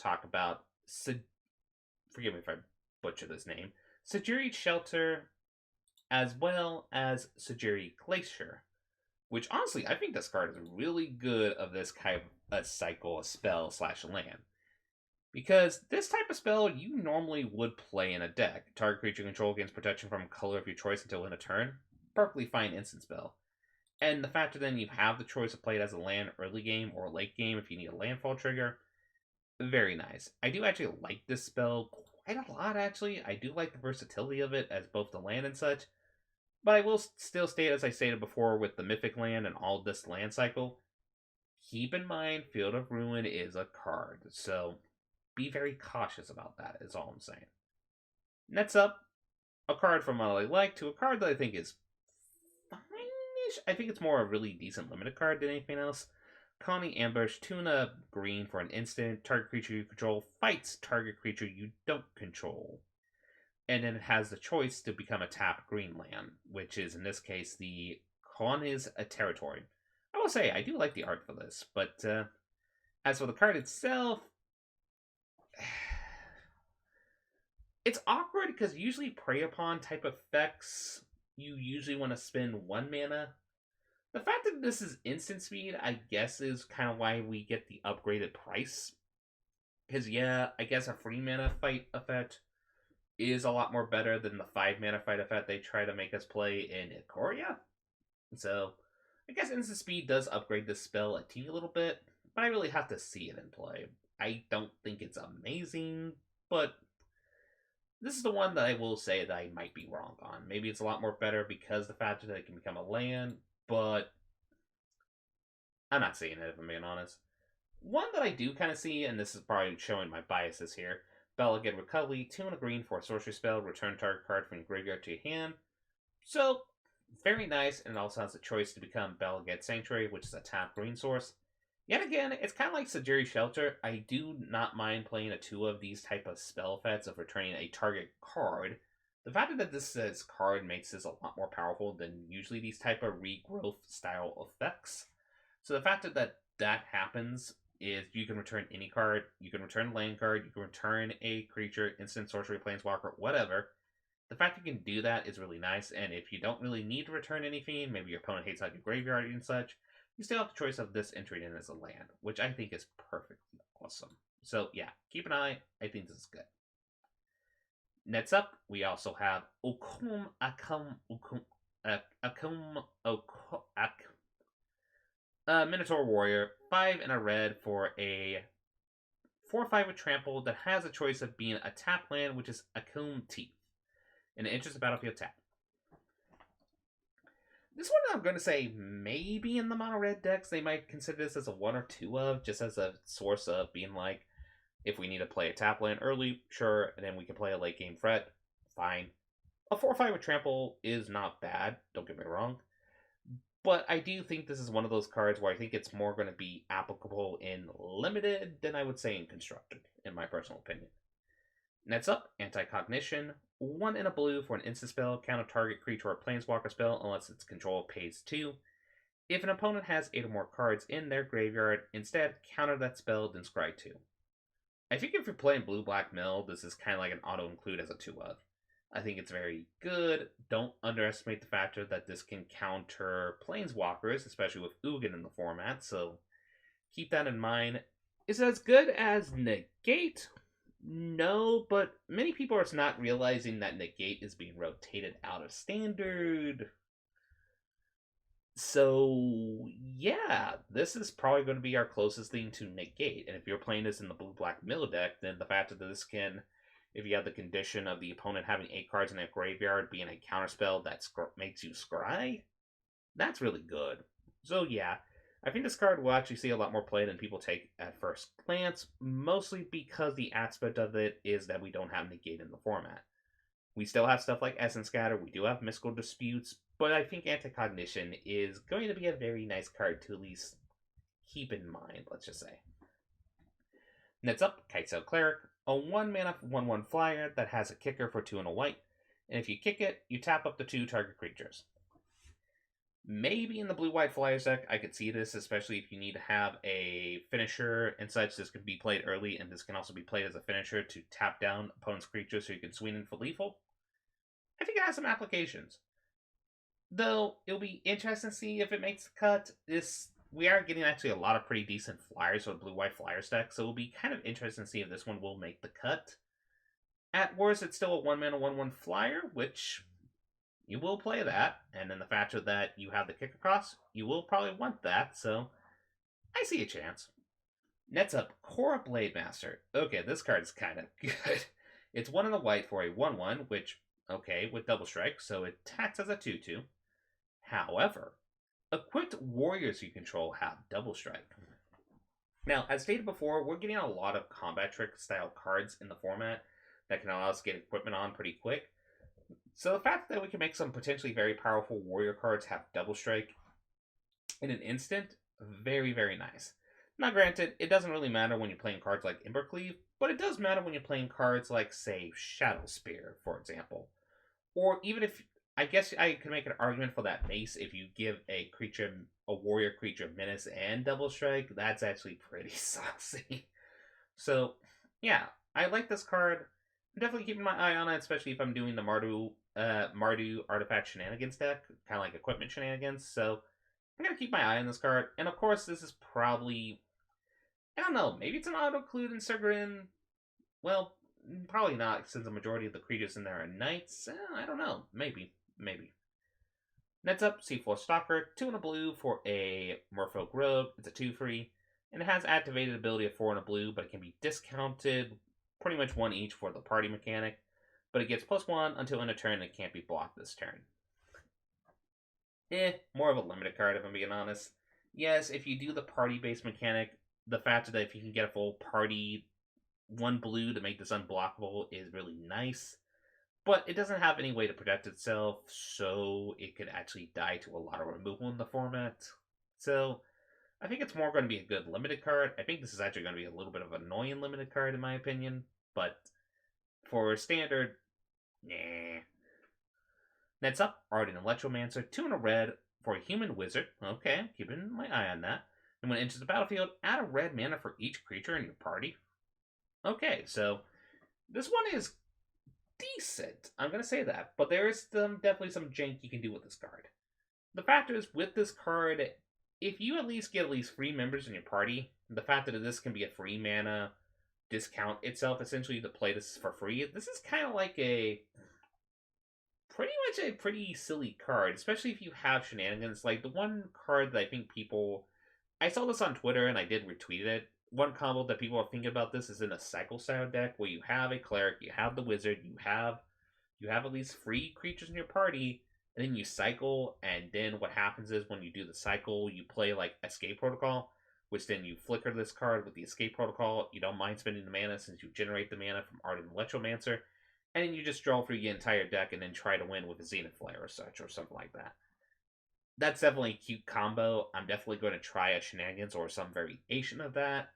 talk about, forgive me if I butcher this name, Sajiri Shelter, as well as Sajiri Glacier. Which honestly, I think this card is really good of this kind of a cycle, a spell slash land. Because this type of spell you normally would play in a deck. Target creature control gains protection from color of your choice until end of turn. Perfectly fine instant spell. And the fact that then you have the choice of play it as a land early game or late game if you need a landfall trigger, very nice. I do actually like this spell quite a lot, actually. I do like the versatility of it as both the land and such. But I will still state, as I stated before, with the Mythic land and all this land cycle, keep in mind Field of Ruin is a card. So be very cautious about that, is all I'm saying. Next up, a card from what I like to a card that I think is fine-ish. I think it's more a really decent limited card than anything else. Connie Ambush, tuna green for an instant. Target creature you control fights target creature you don't control. And then it has the choice to become a tap green land, which is in this case the Khanis a territory. I will say I do like the art for this, but as for the card itself, it's awkward because usually prey upon type effects you usually want to spend one mana. The fact that this is instant speed, I guess, is kind of why we get the upgraded price. Because yeah, I guess a free mana fight effect is a lot more better than the 5 mana fight effect they try to make us play in Ikoria. So I guess instant speed does upgrade this spell a teeny little bit, but I really have to see it in play. I don't think it's amazing, but this is the one that I will say that I might be wrong on. Maybe it's a lot more better because the fact that it can become a land, but I'm not seeing it if I'm being honest. One that I do kind of see, and this is probably showing my biases here, Belaged Recully, 2 and a green for a sorcery spell, return target card from your graveyard to your hand. So, very nice, and it also has the choice to become Belaged Sanctuary, which is a tap green source. Yet again, it's kind of like Sajiri Shelter. I do not mind playing a 2 of these type of spell effects of returning a target card. The fact that this says card makes this a lot more powerful than usually these type of regrowth style effects. So the fact that happens is you can return any card, you can return a land card, you can return a creature, instant sorcery, planeswalker, whatever. The fact you can do that is really nice, and if you don't really need to return anything, maybe your opponent hates out your graveyard and such, you still have the choice of this entering in as a land, which I think is perfectly awesome. So yeah, keep an eye. I think this is good. Next up, we also have Okum Akum Okum Akum Okum Minotaur Warrior, 5 and a red for a 4/5 with trample that has a choice of being a tap land, which is Akum Teeth. In the interest of battlefield tap. This one I'm going to say maybe in the mono red decks they might consider this as a 1 or 2 of, just as a source of being like, if we need to play a tap land early, sure, and then we can play a late game threat, fine. A 4/5 with trample is not bad, don't get me wrong. But I do think this is one of those cards where I think it's more going to be applicable in limited than I would say in constructed, in my personal opinion. Next up, Anti-Cognition. 1 in a blue for an instant spell, counter target creature or planeswalker spell unless its control pays 2. If an opponent has 8 or more cards in their graveyard, instead counter that spell, then scry 2. I think if you're playing blue-black mill, this is kind of like an auto-include as a 2 of. I think it's very good. Don't underestimate the factor that this can counter planeswalkers, especially with Ugin in the format, so keep that in mind. Is it as good as Negate? No, but many people are not realizing that Negate is being rotated out of standard. So, yeah, this is probably going to be our closest thing to Negate. And if you're playing this in the blue-black mill deck, then the fact that this can, if you have the condition of the opponent having 8 cards in their graveyard being a counterspell that makes you scry, that's really good. So, yeah, I think this card will actually see a lot more play than people take at first glance, mostly because the aspect of it is that we don't have Negate in the format. We still have stuff like Essence Scatter, we do have Mystical Disputes, but I think Anti-Cognition is going to be a very nice card to at least keep in mind, let's just say. Next up, Kitesail Cleric, a 1 mana 1/1 flyer that has a kicker for 2 and a white, and if you kick it, you tap up to 2 target creatures. Maybe in the blue-white flyers deck, I could see this, especially if you need to have a finisher and such. This could be played early, and this can also be played as a finisher to tap down opponent's creatures so you can swing in for lethal. I think it has some applications. Though, it'll be interesting to see if it makes the cut. We are getting actually a lot of pretty decent flyers with blue-white flyers deck, so it'll be kind of interesting to see if this one will make the cut. At worst, it's still a 1-mana 1/1 flyer, which you will play that, and in the factor that you have the kick across, you will probably want that, so I see a chance. Next up, Korra Blade Master. Okay, this card is kind of good. It's 1 in the white for a 1/1, which, okay, with double strike, so it attacks as a 2/2. However, equipped warriors you control have double strike. Now, as stated before, we're getting a lot of combat trick style cards in the format that can allow us to get equipment on pretty quick. So the fact that we can make some potentially very powerful warrior cards have double strike in an instant, very, very nice. Now granted, it doesn't really matter when you're playing cards like Embercleave, but it does matter when you're playing cards like, say, Shadow Spear, for example. Or even if, I guess I could make an argument for that mace if you give a warrior creature menace and double strike, that's actually pretty saucy. So, yeah, I like this card. I'm definitely keeping my eye on it, especially if I'm doing the Mardu artifact shenanigans deck, kind of like equipment shenanigans. So I'm gonna keep my eye on this card. And of course, this is probably, I don't know, maybe it's an auto-include in Surgerin. Well, probably not, since the majority of the creatures in there are knights. I don't know, maybe. Next up, Seafloor Stalker, 2 in a blue for a Merfolk Rogue. It's a 2/3, and it has activated ability of 4 in a blue, but it can be discounted pretty much 1 each for the party mechanic. But it gets +1 until end of turn and it can't be blocked this turn. More of a limited card if I'm being honest. Yes, if you do the party-based mechanic, the fact that if you can get a full party 1 blue to make this unblockable is really nice. But it doesn't have any way to protect itself, so it could actually die to a lot of removal in the format. So, I think it's more going to be a good limited card. I think this is actually going to be a little bit of an annoying limited card in my opinion, but for standard, nah. Next up, Arden Electromancer, 2 in a red for a human wizard. Okay, keeping my eye on that. And when it enters the battlefield, add a red mana for each creature in your party. Okay, so this one is decent. I'm going to say that, but there is definitely some jank you can do with this card. The fact is, with this card, if you at least get at least 3 members in your party, the fact that this can be a free mana discount itself essentially to play this for free, this is kind of like a pretty silly card, especially if you have shenanigans. Like the one card that I think I saw this on Twitter and I did retweet it. One combo that people are thinking about this is in a cycle style deck where you have a cleric, you have the wizard, you have at least 3 creatures in your party, and then you cycle, and then what happens is when you do the cycle, you play like Escape Protocol, which then you flicker this card with the Escape Protocol. You don't mind spending the mana since you generate the mana from Ardent Electromancer, and then you just draw through your entire deck and then try to win with a Zenith Flare or such, or something like that. That's definitely a cute combo. I'm definitely going to try a shenanigans or some variation of that.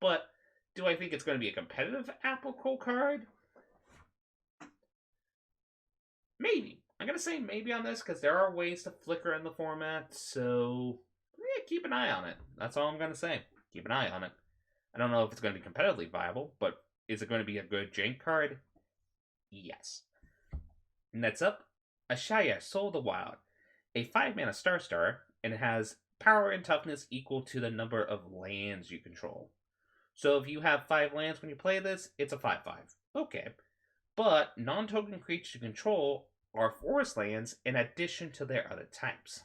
But do I think it's going to be a competitive applicable card? Maybe. I'm going to say maybe on this because there are ways to flicker in the format, so yeah, keep an eye on it. That's all I'm going to say. Keep an eye on it. I don't know if it's going to be competitively viable, but is it going to be a good jank card? Yes. Next up, Ashaya Soul of the Wild. A 5-mana Star, and it has power and toughness equal to the number of lands you control. So if you have 5 lands when you play this, it's a 5/5. Okay. But non-token creatures you control are forest lands in addition to their other types.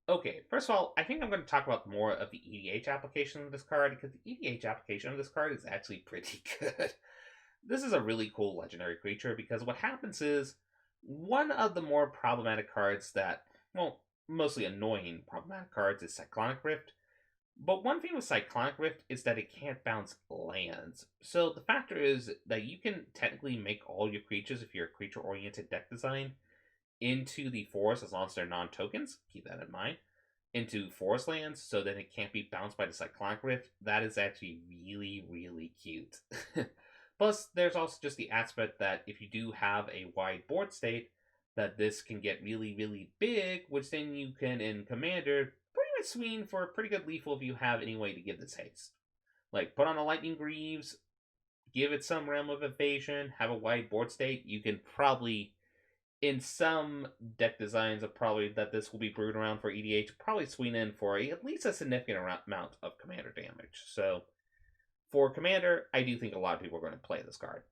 Okay, first of all, I think I'm going to talk about more of the EDH application of this card, because the EDH application of this card is actually pretty good. This is a really cool legendary creature, because what happens is, one of the more problematic cards that, well, mostly annoying problematic cards is Cyclonic Rift. But one thing with Cyclonic Rift is that it can't bounce lands. So the factor is that you can technically make all your creatures, if you're a creature-oriented deck design, into the forest as long as they're non-tokens. Keep that in mind. Into forest lands, so that it can't be bounced by the Cyclonic Rift. That is actually really, really cute. Plus, there's also just the aspect that if you do have a wide board state, that this can get really, really big, which then you can, in Commander, pretty much swing for a pretty good lethal if you have any way to give this haste. Like, put on a Lightning Greaves, give it some Realm of Evasion, have a wide board state. You can probably, in some deck designs of probably that this will be brewed around for EDH, probably swing in for at least a significant amount of Commander damage. So, for Commander, I do think a lot of people are going to play this card.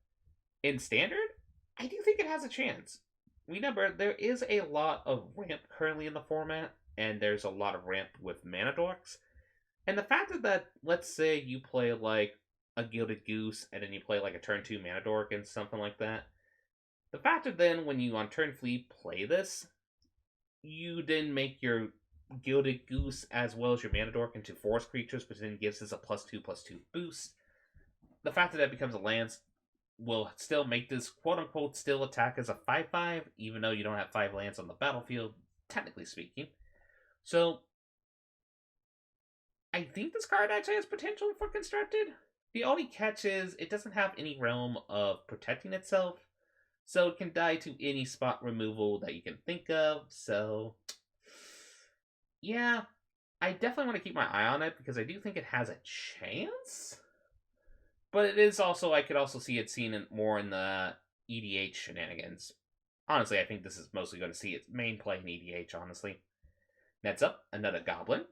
In Standard, I do think it has a chance. Remember, there is a lot of ramp currently in the format, and there's a lot of ramp with mana dorks. And the fact that, let's say you play like a Gilded Goose, and then you play like a turn 2 mana dork and something like that, the fact that then when you on turn 3 play this, you then make your Gilded Goose as well as your mana dork into forest creatures, which then gives us a +2/+2 boost. The fact that that becomes a lance will still make this quote-unquote still attack as a 5/5, even though you don't have 5 lands on the battlefield, technically speaking. So, I think this card actually has potential for Constructed. The only catch is it doesn't have any realm of protecting itself, so it can die to any spot removal that you can think of, so... Yeah, I definitely want to keep my eye on it, because I do think it has a chance. But it is also, I could also see it seen more in the EDH shenanigans. Honestly, I think this is mostly going to see its main play in EDH, honestly. Next up, another Goblin.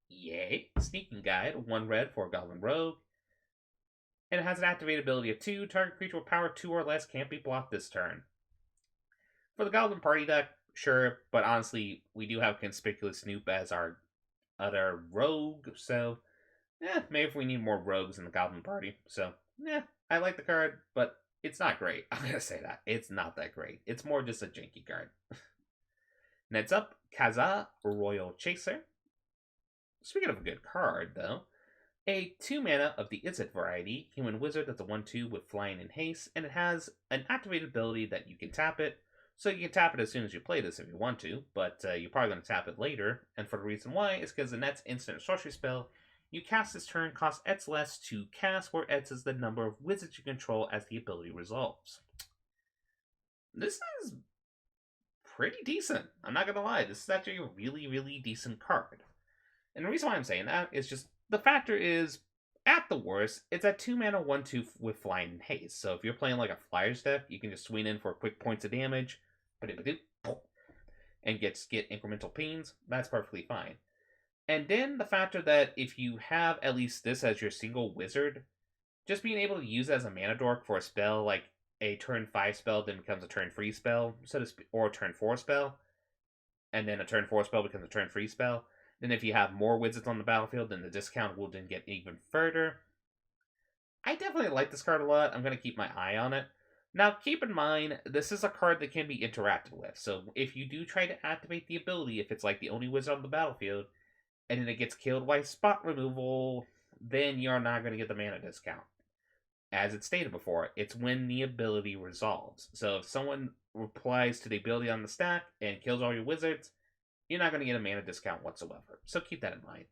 Yay. Sneaking Guide, 1 red for a Goblin Rogue. And it has an activated ability of 2. Target creature with power 2 or less can't be blocked this turn. For the Goblin Party deck, sure, but honestly, we do have Conspicuous Snoop as our other rogue, so maybe if we need more rogues in the Goblin Party. So, I like the card, but it's not great. I'm going to say that. It's not that great. It's more just a janky card. Next up, Kaza, Royal Chaser. Speaking of a good card, though, a 2 mana of the Izzet variety, Human Wizard that's a 1/2 with flying and haste, and it has an activated ability that you can tap it. So you can tap it as soon as you play this if you want to, but you're probably going to tap it later. And for the reason why is because the next instant sorcery spell you cast this turn costs X less to cast, where X is the number of wizards you control as the ability resolves. This is pretty decent. I'm not going to lie. This is actually a really, really decent card. And the reason why I'm saying that is just the factor is, at the worst, it's a 2 mana 1/2 with flying and haste. So if you're playing like a Flyers deck, you can just swing in for quick points of damage, and get incremental pings. That's perfectly fine. And then the factor that if you have at least this as your single wizard, just being able to use it as a mana dork for a spell like a turn 5 spell then becomes a turn 3 spell, or a turn 4 spell, and then a turn 4 spell becomes a turn 3 spell. Then if you have more wizards on the battlefield, then the discount will then get even further. I definitely like this card a lot. I'm going to keep my eye on it. Now, keep in mind, this is a card that can be interacted with. So if you do try to activate the ability, if it's like the only wizard on the battlefield, and then it gets killed by spot removal, then you're not going to get the mana discount. As it stated before, it's when the ability resolves. So if someone replies to the ability on the stack and kills all your wizards, you're not going to get a mana discount whatsoever. So keep that in mind.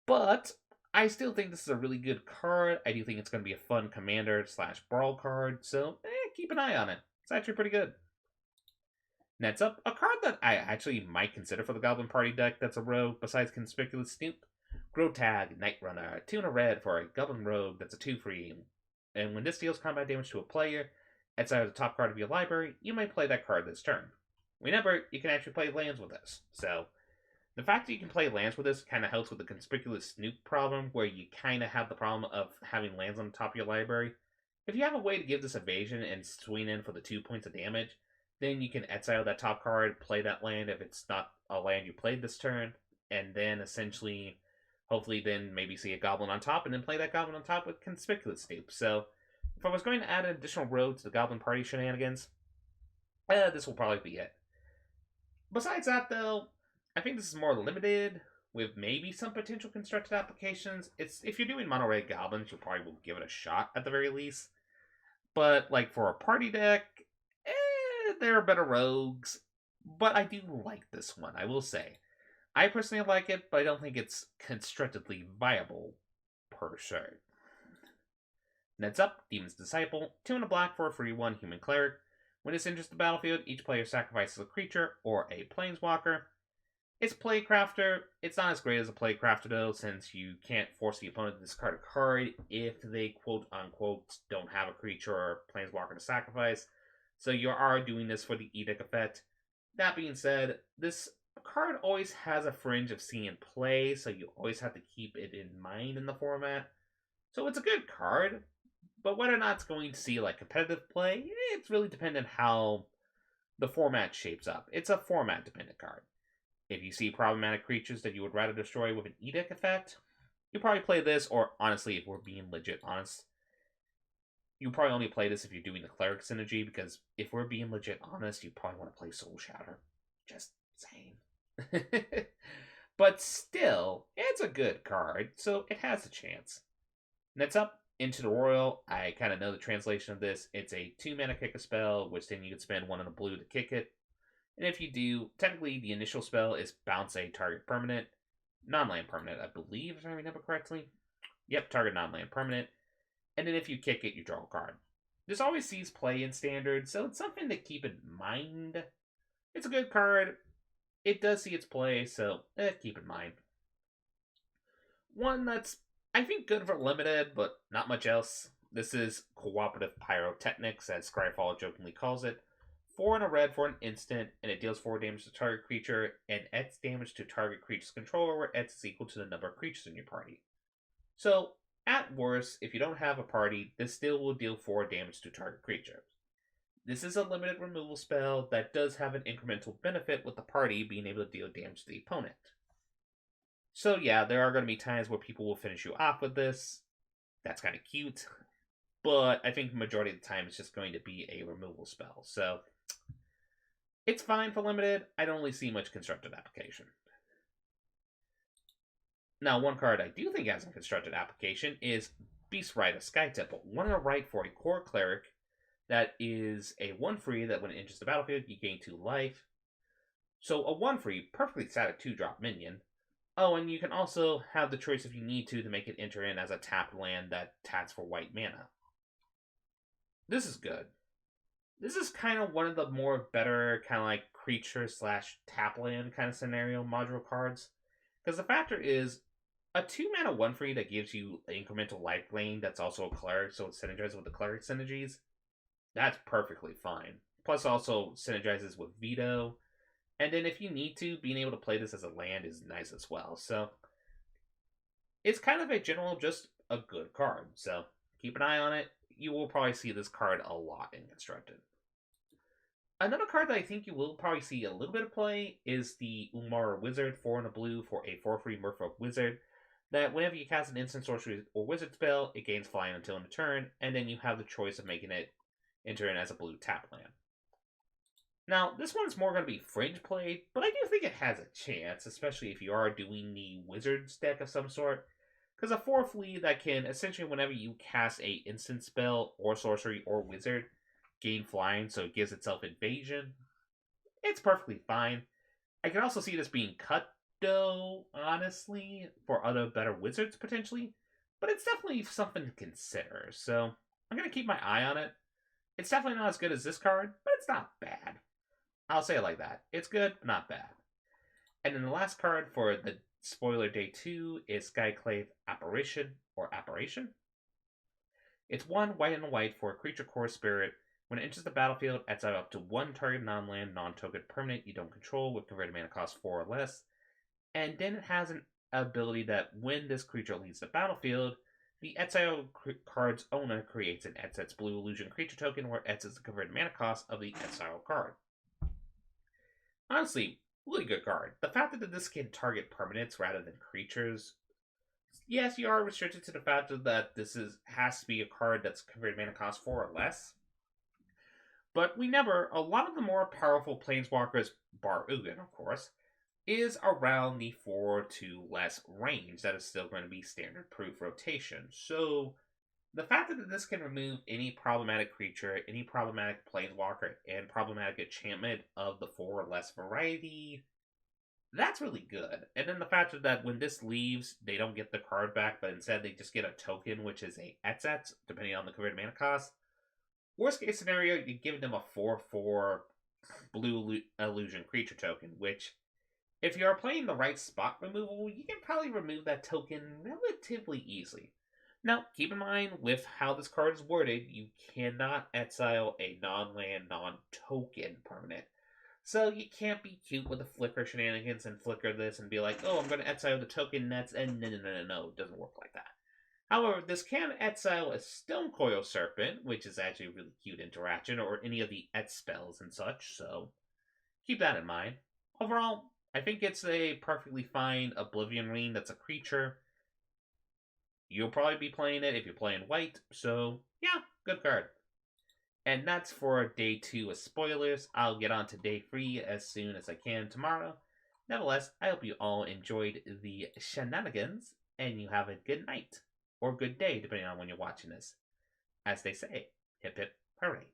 But I still think this is a really good card. I do think it's going to be a fun commander/brawl card. So keep an eye on it. It's actually pretty good. Next up, a card that I actually might consider for the Goblin Party deck that's a rogue besides Conspicuous Snoop. Grotag, Night Runner, 2 and a red for a Goblin Rogue that's a 2/3. And when this deals combat damage to a player, outside of the top card of your library, you may play that card this turn. Remember, you can actually play lands with this. So, the fact that you can play lands with this kind of helps with the Conspicuous Snoop problem, where you kind of have the problem of having lands on the top of your library. If you have a way to give this evasion and swing in for the 2 points of damage, then you can exile that top card, play that land if it's not a land you played this turn, and then essentially, hopefully then maybe see a goblin on top, and then play that goblin on top with Conspicuous Snoop. So, if I was going to add an additional road to the Goblin Party shenanigans, this will probably be it. Besides that, though, I think this is more limited, with maybe some potential constructed applications. If you're doing mono red goblins, you probably will give it a shot at the very least. But like for a party deck, there are better rogues. But I do like this one, I will say. I personally like it, but I don't think it's constructively viable, per se. Next up, Demon's Disciple, 2 and a black for a free 1 human cleric. When this enters the battlefield, each player sacrifices a creature or a planeswalker. It's Playcrafter. It's not as great as a Playcrafter though, since you can't force the opponent to discard a card if they quote unquote don't have a creature or planeswalker to sacrifice. So you are doing this for the Edict effect. That being said, this card always has a fringe of seeing play, so you always have to keep it in mind in the format. So it's a good card, but whether or not it's going to see like competitive play, it's really dependent how the format shapes up. It's a format dependent card. If you see problematic creatures that you would rather destroy with an Edict effect, you probably play this, or honestly, if we're being legit honest, you probably only play this if you're doing the Cleric synergy, because if we're being legit honest, you probably want to play Soul Shatter. Just saying. But still, it's a good card, so it has a chance. Next up, Into the Roil. I kind of know the translation of this. It's a 2-mana kick a spell, which then you can spend 1 in a blue to kick it. And if you do, technically the initial spell is bounce a target permanent. Non-land permanent, I believe, if I remember correctly. Yep, target non-land permanent. And then if you kick it, you draw a card. This always sees play in Standard, so it's something to keep in mind. It's a good card. It does see its play, so keep in mind. One that's, I think, good for Limited, but not much else. This is Cooperative Pyrotechnics, as Scryfall jokingly calls it. 4 and a red for an instant, and it deals 4 damage to target creature, and X damage to target creature's controller, where X is equal to the number of creatures in your party. So, at worst, if you don't have a party, this still will deal 4 damage to target creature. This is a limited removal spell that does have an incremental benefit with the party being able to deal damage to the opponent. So yeah, there are going to be times where people will finish you off with this. That's kind of cute. But I think the majority of the time it's just going to be a removal spell. So it's fine for limited. I don't really see much constructed application. Now, one card I do think has a constructed application is Beast Rider Sky Temple. 1 and a right for a core cleric that is a 1/3 that when it enters the battlefield, you gain 2 life. So a 1/3, perfectly static 2-drop minion. Oh, and you can also have the choice if you need to make it enter in as a tapped land that taps for white mana. This is good. This is kind of one of the more better kind of like creature slash tap land kind of scenario module cards. Because the factor is a 2-mana 1/3 that gives you incremental life gain that's also a cleric, so it synergizes with the cleric synergies. That's perfectly fine. Plus also synergizes with Veto. And then if you need to, being able to play this as a land is nice as well. So it's kind of a general, just a good card. So keep an eye on it. You will probably see this card a lot in Constructed. Another card that I think you will probably see a little bit of play is the Umara Wizard, 4 and a blue for a 4/3 Merfolk Wizard. That whenever you cast an instant sorcery or wizard spell, it gains flying until end of turn, and then you have the choice of making it enter in as a blue tap land. Now, this one's more going to be fringe play, but I do think it has a chance, especially if you are doing the Wizards deck of some sort. Because a 4/3 that can, essentially whenever you cast a instant spell, or sorcery, or wizard, gain flying, so it gives itself evasion, it's perfectly fine. I can also see this being cut, though, honestly, for other better wizards, potentially. But it's definitely something to consider, so I'm going to keep my eye on it. It's definitely not as good as this card, but it's not bad. I'll say it like that. It's good, but not bad. And then the last card for the spoiler day 2 is Skyclave Apparition, or Apparition. It's 1 white and a white for a creature core spirit. When it enters the battlefield, adds up to 1 target non-land, non-token permanent you don't control with converted mana cost 4 or less. And then it has an ability that when this creature leaves the battlefield, the Exile card's owner creates an Exet's blue illusion creature token where X is the converted mana cost of the Exile card. Honestly, really good card. The fact that this can target permanents rather than creatures. Yes, you are restricted to the fact that this has to be a card that's converted mana cost 4 or less. But a lot of the more powerful planeswalkers, bar Ugin, of course, is around the 4 to less range that is still going to be standard proof rotation. So the fact that this can remove any problematic creature, any problematic planeswalker, and problematic enchantment of the 4 or less variety, that's really good. And then the fact that when this leaves, they don't get the card back, but instead they just get a token, which is a Exet, depending on the converted mana cost. Worst case scenario, you're giving them a 4/4 blue illusion creature token, which, if you are playing the right spot removal, you can probably remove that token relatively easily. Now, keep in mind, with how this card is worded, you cannot exile a non-land, non-token permanent. So you can't be cute with the flicker shenanigans and flicker this and be like, oh, I'm going to exile the token that's... And no, it doesn't work like that. However, this can exile a Stonecoil Serpent, which is actually a really cute interaction, or any of the et spells and such, so keep that in mind. Overall, I think it's a perfectly fine Oblivion Ring that's a creature. You'll probably be playing it if you're playing white, so yeah, good card. And that's for day 2 of spoilers. I'll get on to day 3 as soon as I can tomorrow. Nevertheless, I hope you all enjoyed the shenanigans, and you have a good night, or good day, depending on when you're watching this. As they say, hip hip hooray.